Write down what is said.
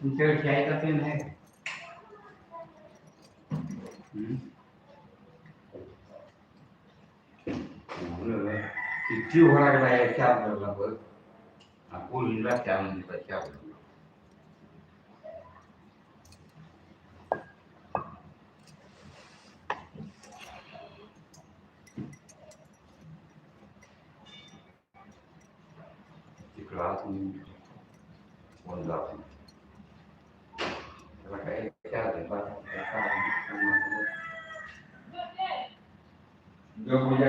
तुमच्याकडे चायचा पेन आहे का? किती होणार आहे चार बरोबर आपण त्यामध्ये चार क्लास वन जातो त्याला काय चार जो मुझे